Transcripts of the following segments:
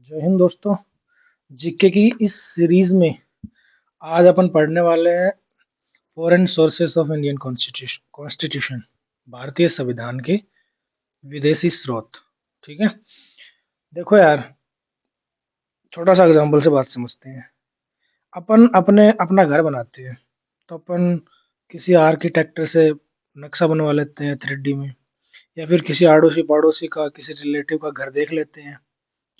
जय हिंद दोस्तों। जीके की इस सीरीज में आज अपन पढ़ने वाले हैं foreign sources of Indian constitution, भारतीय संविधान के विदेशी स्रोत। ठीक है। देखो यार, छोटा सा एग्जांपल से बात समझते हैं। अपन अपने अपना घर बनाते हैं तो अपन किसी आर्किटेक्टर से नक्शा बनवा लेते हैं 3D में, या फिर किसी आड़ोसी पड़ोसी का, किसी रिलेटिव का घर देख लेते हैं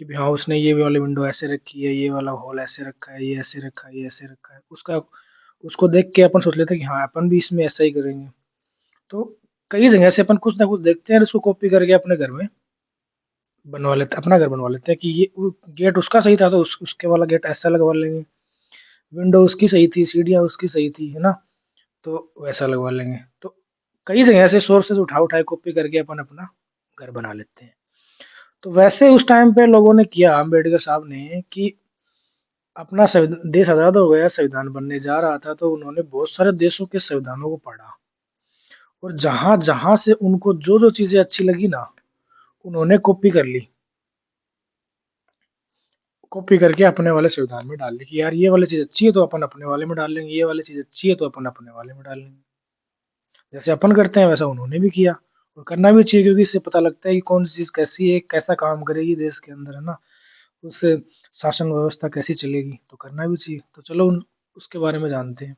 कि भी हाँ, उसने ये वाली विंडो ऐसे रखी है, ये वाला हॉल ऐसे रखा है, ये ऐसे रखा है, ये ऐसे रखा है। उसका उसको देख के अपन सोच लेते हैं कि हाँ, अपन भी इसमें ऐसा ही करेंगे। तो कई जगह से अपन कुछ ना कुछ देखते हैं और उसको कॉपी करके अपने घर में बनवा लेते हैं, अपना घर बनवा लेते हैं कि ये गेट उसका सही था तो उसके वाला गेट ऐसा लगवा लेंगे, विंडो उसकी सही थी, सीढ़ियाँ उसकी सही थी, है ना, तो वैसा लगवा लेंगे। तो कई जगह से सोर्सेज उठा उठाए कॉपी करके अपन अपना घर बना लेते हैं। तो वैसे उस टाइम पे लोगों ने किया, अम्बेडकर साहब ने, कि अपना देश आजाद हो गया, संविधान बनने जा रहा था, तो उन्होंने बहुत सारे देशों के संविधानों को पढ़ा और जहां जहां से उनको जो जो चीजें अच्छी लगी ना, उन्होंने कॉपी कर ली। कॉपी करके अपने वाले संविधान में डाल ली कि यार, ये वाली चीज अच्छी है तो अपन अपने वाले में डाल लेंगे, ये वाली चीज अच्छी है तो अपन अपने वाले में डाल लेंगे। जैसे अपन करते हैं वैसा उन्होंने भी किया, और करना भी चाहिए, क्योंकि इससे पता लगता है कि कौन सी चीज कैसी है, कैसा काम करेगी देश के अंदर, है ना, उस शासन व्यवस्था कैसी चलेगी, तो करना भी चाहिए। तो चलो उसके बारे में जानते हैं।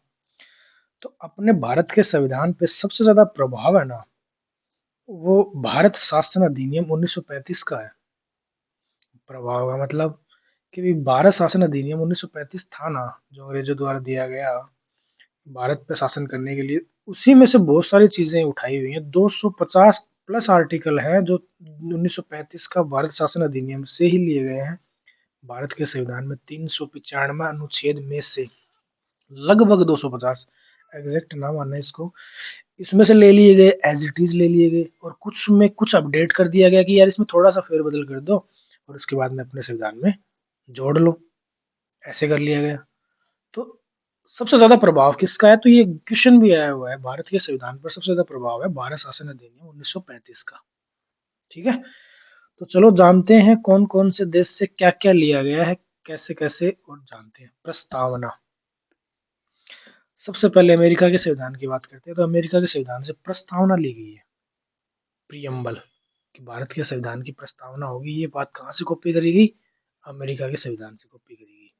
तो अपने भारत के संविधान पे सबसे ज्यादा प्रभाव है ना, वो भारत शासन अधिनियम 1935 का है। प्रभाव का मतलब कि भारत शासन अधिनियम 1935 था ना, जो अंग्रेजों द्वारा दिया गया भारत पे शासन करने के लिए, उसी में से बहुत सारी चीजें उठाई हुई हैं। 250 प्लस आर्टिकल हैं जो 1935 का भारत शासन अधिनियम से ही लिए गए हैं। भारत के संविधान में 395 अनुच्छेद में से लगभग 250, एग्जैक्ट ना मानना इसको, इसमें से ले लिए गए, एज इट इज ले लिए गए, और कुछ में कुछ अपडेट कर दिया गया कि यार इसमें थोड़ा सा फेरबदल कर दो और उसके बाद में अपने संविधान में जोड़ लो। ऐसे कर लिया गया। तो सबसे ज्यादा प्रभाव किसका है, तो ये क्वेश्चन भी आया हुआ है, भारत के संविधान पर सबसे ज्यादा प्रभाव है भारत शासन अधिनियम 1935 का। ठीक है। तो चलो जानते हैं कौन कौन से देश से क्या क्या लिया गया है, कैसे कैसे, और जानते हैं प्रस्तावना। सबसे पहले अमेरिका के संविधान की बात करते हैं। तो अमेरिका के संविधान से प्रस्तावना ली गई है, प्रियम्बल, कि भारत के संविधान की प्रस्तावना होगी। ये बात कहाँ से कॉपी करी गई? अमेरिका के संविधान से कॉपी करी गई।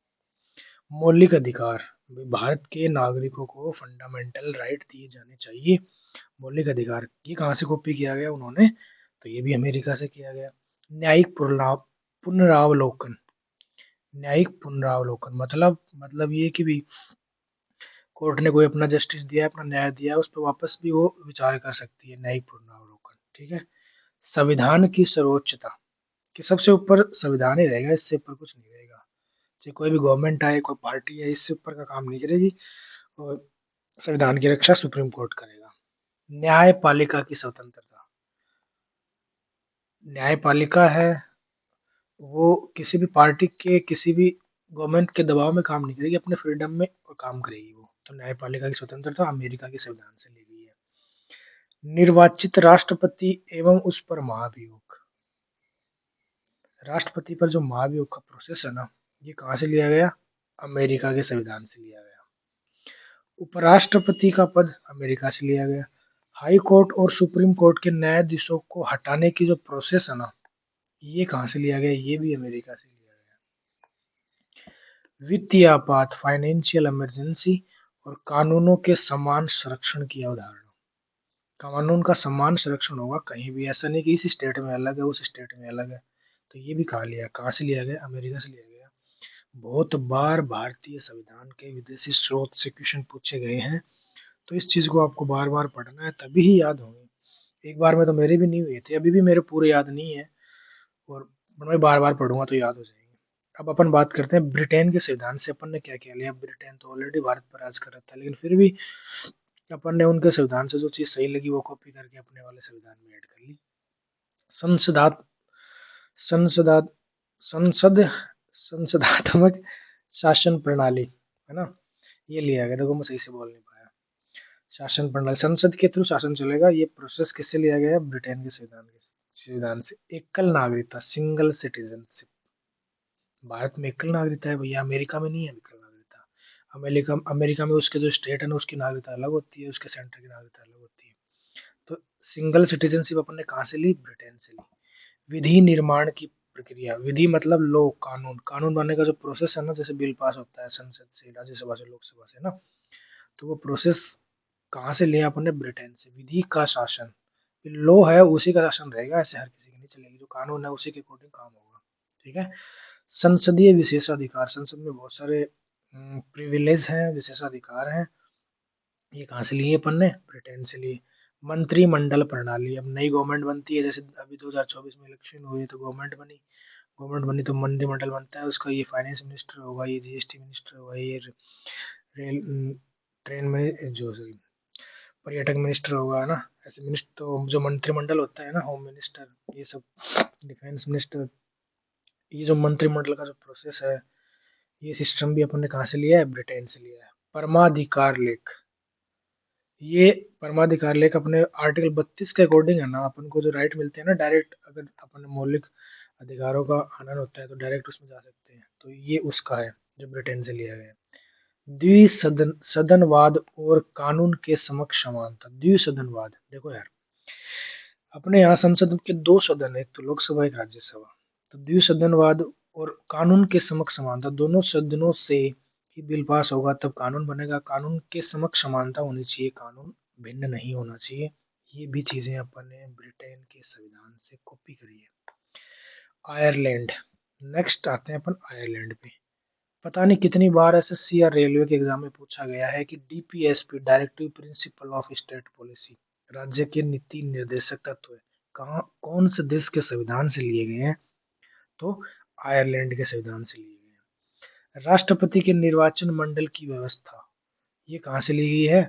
मौलिक अधिकार, भारत के नागरिकों को फंडामेंटल राइट दिए जाने चाहिए। मौलिक अधिकार, ये कहाँ से कॉपी किया गया उन्होंने? तो ये भी अमेरिका से किया गया। न्यायिक पुनरावलोकन, न्यायिक पुनरावलोकन मतलब ये कि भी कोर्ट ने कोई अपना जस्टिस दिया, अपना न्याय दिया, उस पर वापस भी वो विचार कर सकती है, न्यायिक पुनरावलोकन। ठीक है। संविधान की सर्वोच्चता, कि सबसे ऊपर संविधान ही रहेगा, इससे ऊपर कुछ नहीं रहेगा। चाहे कोई भी गवर्नमेंट आए, कोई पार्टी है, इससे ऊपर का काम नहीं करेगी, और संविधान की रक्षा सुप्रीम कोर्ट करेगा। न्यायपालिका की स्वतंत्रता, न्यायपालिका है वो किसी भी पार्टी के, किसी भी गवर्नमेंट के दबाव में काम नहीं करेगी, अपने फ्रीडम में और काम करेगी वो। तो न्यायपालिका की स्वतंत्रता अमेरिका के संविधान से ली गई है। निर्वाचित राष्ट्रपति एवं उस पर महाभियोग, राष्ट्रपति पर जो महाभियोग का प्रोसेस है ना, ये कहाँ से लिया गया? अमेरिका के संविधान से लिया गया। उपराष्ट्रपति का पद अमेरिका से लिया गया। हाई कोर्ट और सुप्रीम कोर्ट के न्यायाधीशों को हटाने की जो प्रोसेस है ना, ये कहाँ से लिया गया? ये भी अमेरिका से लिया गया। वित्तीय आपात, फाइनेंशियल इमरजेंसी, और कानूनों के समान संरक्षण की अवधारणा। कानून का समान संरक्षण होगा, कहीं भी ऐसा नहीं कि इस स्टेट में अलग है, उस स्टेट में अलग है। तो ये भी कहाँ से लिया गया? अमेरिका से लिया गया। बहुत बार भारतीय संविधान के विदेशी स्रोत से क्वेश्चन पूछे गए हैं, तो इस चीज को आपको बार बार पढ़ना है, तभी ही याद होंगे। एक बार में तो मेरे भी नहीं हुए थे, अभी भी मेरे पूरे याद नहीं है, और मैं बार बार पढ़ूंगा तो याद हो जाएंगे। अब अपन बात करते हैं ब्रिटेन के संविधान से अपन ने क्या क्या लिया। ब्रिटेन तो ऑलरेडी भारत पर राज कर रहा था, लेकिन फिर भी अपन ने उनके संविधान से जो चीज सही लगी वो कॉपी करके अपने वाले संविधान में ऐड कर ली। संसदात संसदात संसद संसदात्मक शासन प्रणाली, है ना, ये लिया गया। देखो मैं सही से बोल नहीं पाया। शासन प्रणाली, संसद के थ्रू शासन चलेगा। ये प्रोसेस किससे लिया गया है? ब्रिटेन के संविधान से। एकल नागरिकता, सिंगल सिटीजनशिप, भारत में एकल नागरिकता है भैया, अमेरिका में नहीं है एकल नागरिकता। अमेरिका अमेरिका में उसके जो स्टेट है ना उसकी नागरिकता अलग होती है, उसके सेंटर की नागरिकता अलग होती है। तो सिंगल सिटीजनशिप अपन ने कहाँ से ली? ब्रिटेन से ली। विधि निर्माण की प्रक्रिया, विधि मतलब लो, कानून, कानून बनने का जो प्रोसेस है ना, जैसे बिल पास होता है संसद से, राज्यसभा से, लोकसभा से ना, तो वो प्रोसेस कहाँ से लिया अपन ने? ब्रिटेन से। विधि का शासन, लो है उसी का शासन रहेगा, ऐसे हर किसी की नहीं चलेगी, जो कानून है उसी के अकॉर्डिंग काम होगा। ठीक है। संसदीय विशेषाधिकार, संसद में बहुत सारे प्रिविलेज हैं, विशेषाधिकार हैं, ये कहाँ से लिए अपन ने? ब्रिटेन से लिए। मंत्रिमंडल प्रणाली, अब नई गवर्नमेंट बनती है, जैसे अभी 2024 में इलेक्शन हुए तो गवर्नमेंट बनी तो मंत्रिमंडल बनता है उसका, ये फाइनेंस मिनिस्टर होगा, ये जीएसटी मिनिस्टर होगा, ये रेल ट्रेन में जो पर्यटक मिनिस्टर होगा ना, ऐसे मिनिस्टर, तो जो मंत्रिमंडल होता है ना, होम मिनिस्टर, ये सब, डिफेंस मिनिस्टर, ये जो मंत्रिमंडल का जो प्रोसेस है, ये सिस्टम भी अपन ने कहाँ से लिया है? ब्रिटेन से लिया है। परमाधिकार लेख, ये परमाधिकार लेख अपने आर्टिकल 32 के अकॉर्डिंग है ना, अपन को जो राइट मिलते हैं ना डायरेक्ट, अगर अपन मौलिक अधिकारों का हनन होता है तो डायरेक्ट उसमें जा सकते हैं, तो ये उसका है जो ब्रिटेन से लिया गया है। सदनवाद और कानून के समक्ष समानता, द्विसदनवाद, देखो यार, अपने यहाँ संसद के दो सदन है, एक तो लोकसभा एक राज्यसभा, तो द्विसदनवाद और कानून के समक्ष समानता, दोनों सदनों से ही बिल पास होगा तब कानून बनेगा, कानून के समक्ष समानता होनी चाहिए, कानून भिन्न नहीं होना चाहिए। ये भी चीजें अपन ने ब्रिटेन के संविधान से कॉपी करी है। आयरलैंड, नेक्स्ट आते हैं अपन आयरलैंड पे। पता नहीं कितनी बार एसएससी या रेलवे के एग्जाम में पूछा गया है कि DPSP, directive principle of state policy, राज्य के नीति निर्देशक तत्व है, कहाँ, कौन से देश के संविधान से लिए गए हैं? तो आयरलैंड के संविधान से लिए गए हैं। राष्ट्रपति के निर्वाचन मंडल की व्यवस्था, ये कहाँ से ली गई है?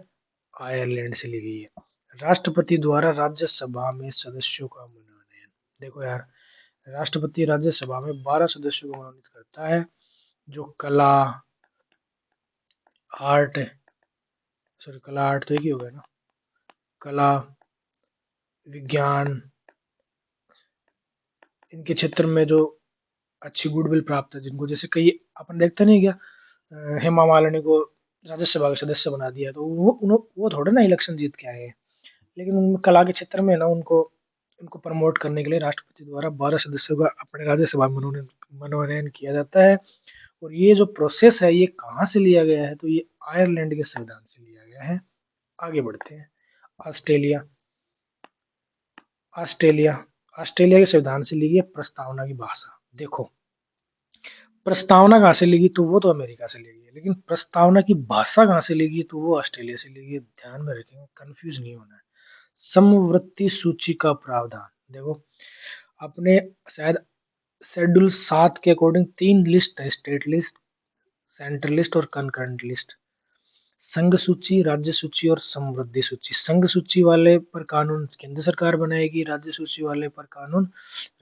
आयरलैंड से ली गई है। राष्ट्रपति द्वारा राज्यसभा में सदस्यों का मनोनयन, देखो यार, राष्ट्रपति राज्यसभा में 12 सदस्यों को मनोनीत करता है, जो कला, आर्ट, सॉरी कला आर्ट तो एक ही हो गया ना, कला, विज्ञान, इनके क्षेत्र में जो अच्छी गुडविल प्राप्त है जिनको, जैसे कई अपन देखते नहीं क्या, हेमा मालिनी को राज्यसभा का सदस्य बना दिया, तो वो थोड़े ना इलेक्शन जीत के आए हैं, लेकिन उन कला के क्षेत्र में ना उनको उनको प्रमोट करने के लिए राष्ट्रपति द्वारा 12 सदस्यों का अपने राज्यसभा में मनोनयन किया जाता है। और ये जो प्रोसेस है ये कहाँ से लिया गया है? तो ये आयरलैंड के संविधान से लिया गया है। आगे बढ़ते हैं। ऑस्ट्रेलिया, ऑस्ट्रेलिया, ऑस्ट्रेलिया के संविधान से ली गई है प्रस्तावना की भाषा। देखो, प्रस्तावना कहाँ से ली गई? तो वो तो अमेरिका से ली गई है, लेकिन प्रस्तावना की भाषा कहाँ से ली गई? तो वो ऑस्ट्रेलिया से ली गई। ध्यान में रखेंगे, कंफ्यूज नहीं होना है। समवर्ती सूची का प्रावधान, देखो अपने शायद शेड्यूल 7 के अकॉर्डिंग 3 लिस्ट है, स्टेट लिस्ट, सेंट्रल लिस्ट और कंकरेंट लिस्ट। संघ सूची, राज्य सूची और समवृद्धि सूची। संघ सूची वाले पर कानून केंद्र सरकार बनाएगी, राज्य सूची वाले पर कानून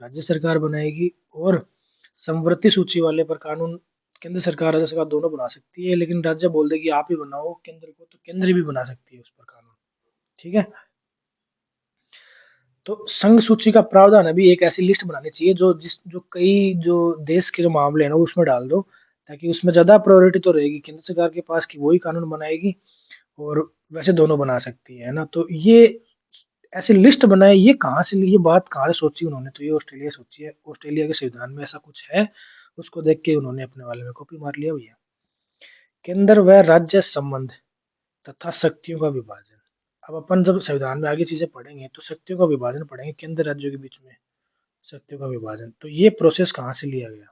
राज्य सरकार बनाएगी, और समवर्ती सूची वाले पर कानून केंद्र सरकार राज्य सरकार दोनों बना सकती है, लेकिन राज्य बोल देगी आप ही बनाओ केंद्र को, तो केंद्र भी बना सकती है उस पर कानून। ठीक है। तो संघ सूची का प्रावधान, अभी एक ऐसी लिस्ट बनानी चाहिए जो कई जो देश के जो मामले हैं ना उसमें डाल दो, ताकि उसमें ज्यादा प्रायोरिटी तो रहेगी केंद्र सरकार के पास कि वही कानून बनाएगी, और वैसे दोनों बना सकती है ना। तो ये ऐसी लिस्ट बनाए, ये कहाँ से ली, ये बात कहाँ से सोची उन्होंने? तो ये ऑस्ट्रेलिया सोची है, ऑस्ट्रेलिया के संविधान में ऐसा कुछ है, उसको देख के उन्होंने अपने वाले में कॉपी मार लिया भैया। केंद्र व राज्य संबंध तथा शक्तियों का विभाजन। अब अपन जब संविधान में आगे चीजें पढ़ेंगे तो शक्तियों का विभाजन पढ़ेंगे, केंद्र राज्यों के बीच में शक्तियों का विभाजन, तो ये प्रोसेस कहाँ से लिया गया?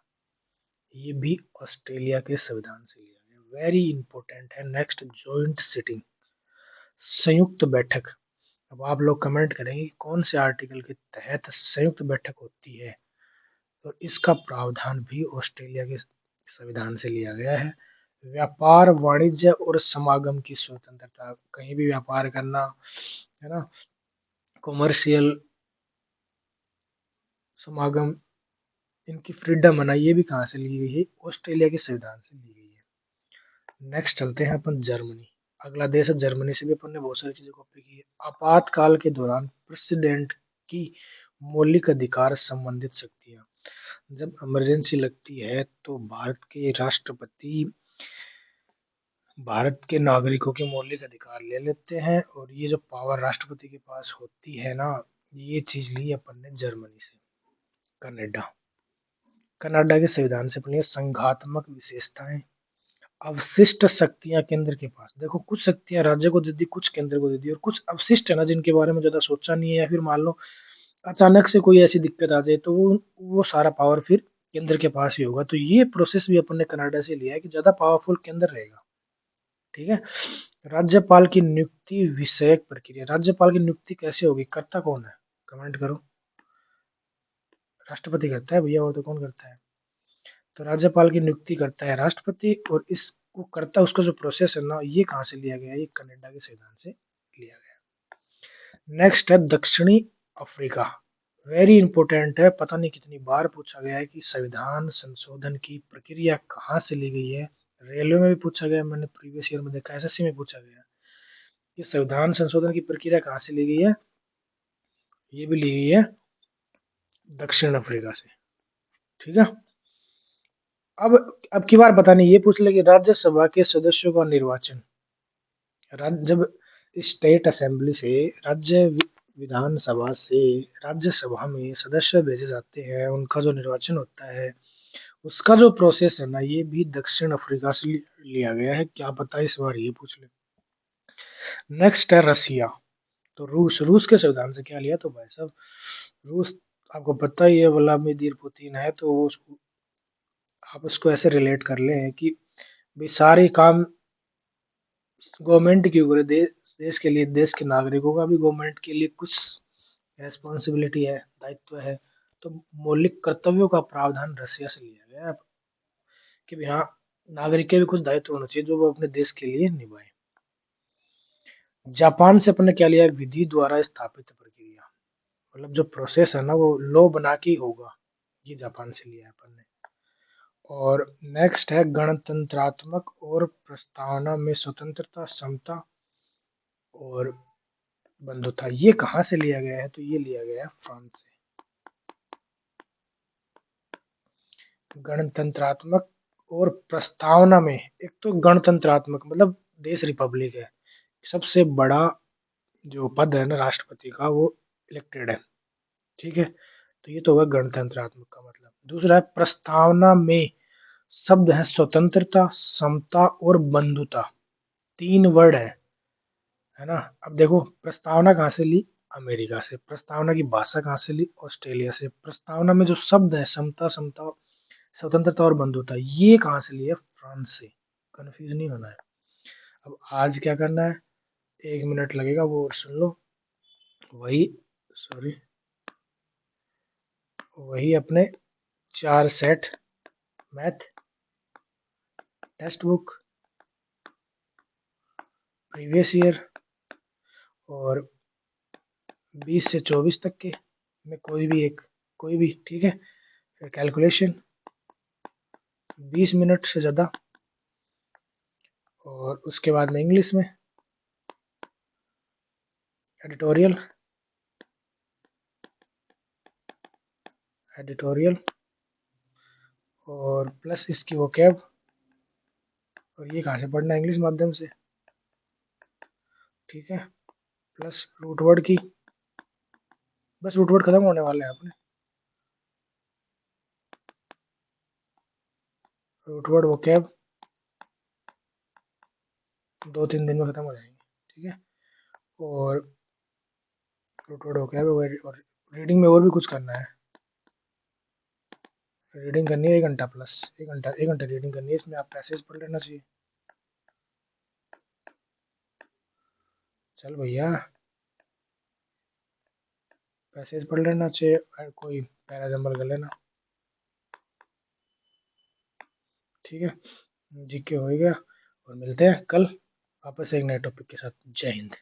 ये भी ऑस्ट्रेलिया के संविधान से लिया गया। वेरी इंपॉर्टेंट है। नेक्स्ट, जॉइंट सिटिंग, संयुक्त बैठक। अब आप लोग कमेंट करेंगे कौन से आर्टिकल के तहत संयुक्त बैठक होती है, तो इसका प्रावधान भी ऑस्ट्रेलिया के संविधान से लिया गया है। व्यापार, वाणिज्य और समागम की स्वतंत्रता, कहीं भी व्यापार करना है ना, कॉमर्शियल समागम, इनकी फ्रीडम है ना, ये भी कहाँ से ली गई है? ऑस्ट्रेलिया के संविधान से ली गई है। नेक्स्ट चलते हैं अपन जर्मनी। अगला देश है जर्मनी, से भी अपन ने बहुत सारी चीजें कॉपी की है। आपातकाल के दौरान प्रेसिडेंट की मौलिक अधिकार संबंधित शक्तियां, जब इमरजेंसी लगती है तो भारत के राष्ट्रपति भारत के नागरिकों के मौलिक अधिकार ले लेते हैं, और ये जो पावर राष्ट्रपति के पास होती है ना, ये चीज ली अपन ने जर्मनी से। कनाडा कनाडा के संविधान से अपनी संघात्मक विशेषताएं, अवशिष्ट शक्तियां केंद्र के पास। देखो, कुछ शक्तियां राज्य को दे दी, कुछ केंद्र को दे दी, और कुछ अवशिष्ट है ना, जिनके बारे में ज्यादा सोचा नहीं है, या फिर मान लो अचानक से कोई ऐसी दिक्कत आ जाए तो वो सारा पावर फिर केंद्र के पास ही होगा। तो ये प्रोसेस भी अपन ने कनाडा से लिया है कि ज्यादा पावरफुल केंद्र रहेगा। ठीक है। राज्यपाल की नियुक्ति विषयक प्रक्रिया। राज्यपाल की नियुक्ति कैसे होगी, करता कौन है, कमेंट करो। राष्ट्रपति करता है भैया, और तो कौन करता है। तो राज्यपाल की नियुक्ति करता है राष्ट्रपति, और इसको करता, उसका जो प्रोसेस है ना, ये कहाँ से लिया गया है, ये कनाडा के संविधान से लिया गया। नेक्स्ट है दक्षिणी अफ्रीका। वेरी इंपॉर्टेंट है, पता नहीं कितनी बार पूछा गया है कि संविधान संशोधन की प्रक्रिया कहाँ से ली गई है। रेलवे में भी पूछा गया, मैंने प्रीवियस ईयर में देखा, एसएससी में पूछा गया कि संविधान संशोधन की प्रक्रिया कहाँ से ली गई है। ये भी ली गई है दक्षिण अफ्रीका से। ठीक है। अब की बार पता नहीं, ये पूछ ले कि राज्यसभा के सदस्यों का निर्वाचन, जब स्टेट असेंबली से, राज्य विधानसभा से राज्यसभा में सदस्य भेजे जाते हैं, उनका जो निर्वाचन होता है, उसका जो प्रोसेस है ना, ये भी दक्षिण अफ्रीका से लिया गया है। क्या पता इस बार ये पूछ ले। नेक्स्ट है रसिया। तो रूस के संविधान से क्या लिया, तो भाई साहब रूस, आपको पता ही है व्लादिमीर पुतिन है, तो आप उसको ऐसे रिलेट कर ले कि भाई सारे काम गवर्नमेंट की करे, देश के लिए, देश के नागरिकों का भी गवर्नमेंट के लिए कुछ रेस्पॉन्सिबिलिटी है, दायित्व है। तो मौलिक कर्तव्यों का प्रावधान रसिया से लिया गया है कि भाई हाँ, नागरिक के भी कुछ दायित्व होना चाहिए जो वो अपने देश के लिए निभाए। जापान से अपन ने क्या लिया है, विधि द्वारा स्थापित प्रक्रिया, मतलब जो प्रोसेस है ना, वो लॉ बना के ही होगा। ये जापान से लिया है अपन ने। और नेक्स्ट है गणतंत्रात्मक और प्रस्तावना में स्वतंत्रता, समता और बंधुता। ये कहाँ से लिया गया है, तो ये लिया गया है फ्रांस से। गणतंत्रात्मक और प्रस्तावना में, एक तो गणतंत्रात्मक मतलब देश रिपब्लिक है, सबसे बड़ा जो पद है ना राष्ट्रपति का, वो इलेक्टेड है। ठीक है। तो ये तो होगा गणतंत्रात्मक का मतलब। दूसरा है प्रस्तावना में, शब्द है स्वतंत्रता, समता और बंधुता, तीन वर्ड है ना। अब देखो, प्रस्तावना कहाँ से ली, अमेरिका से। प्रस्तावना की भाषा कहाँ से ली, ऑस्ट्रेलिया से। प्रस्तावना में जो शब्द है समता, समता, स्वतंत्रता और बंधुता, ये कहाँ से लिए, फ्रांस से। कंफ्यूज नहीं होना है। अब आज क्या करना है, 1 मिनट लगेगा, वो सुन लो। वही, सॉरी, वही अपने 4 SAT math text book, previous year और 20 से 24 तक के में कोई भी एक, कोई भी, ठीक है। फिर कैलकुलेशन 20 मिनट से ज़्यादा, और उसके बाद में इंग्लिश में एडिटोरियल, एडिटोरियल और प्लस इसकी वोकैब। और ये कहाँ से पढ़ना है, इंग्लिश माध्यम से। ठीक है। प्लस रूट वर्ड की, बस रूट वर्ड खत्म होने वाले हैं अपने। रूट वर्ड वोकैब 2-3 दिन में खत्म हो जाएंगे। ठीक है। और रूट वर्ड वोकैब, और रीडिंग में और भी कुछ करना है। रीडिंग करनी है 1 घंटा प्लस, 1 घंटा रीडिंग करनी है। इसमें आप पैसेज पढ़ लेना चाहिए। चल भैया, पैसेज पढ़ लेना चाहिए, कोई पैरा जंबल कर लेना। ठीक है। जीके हो गया, और मिलते हैं कल वापस एक नए टॉपिक के साथ। जय हिंद।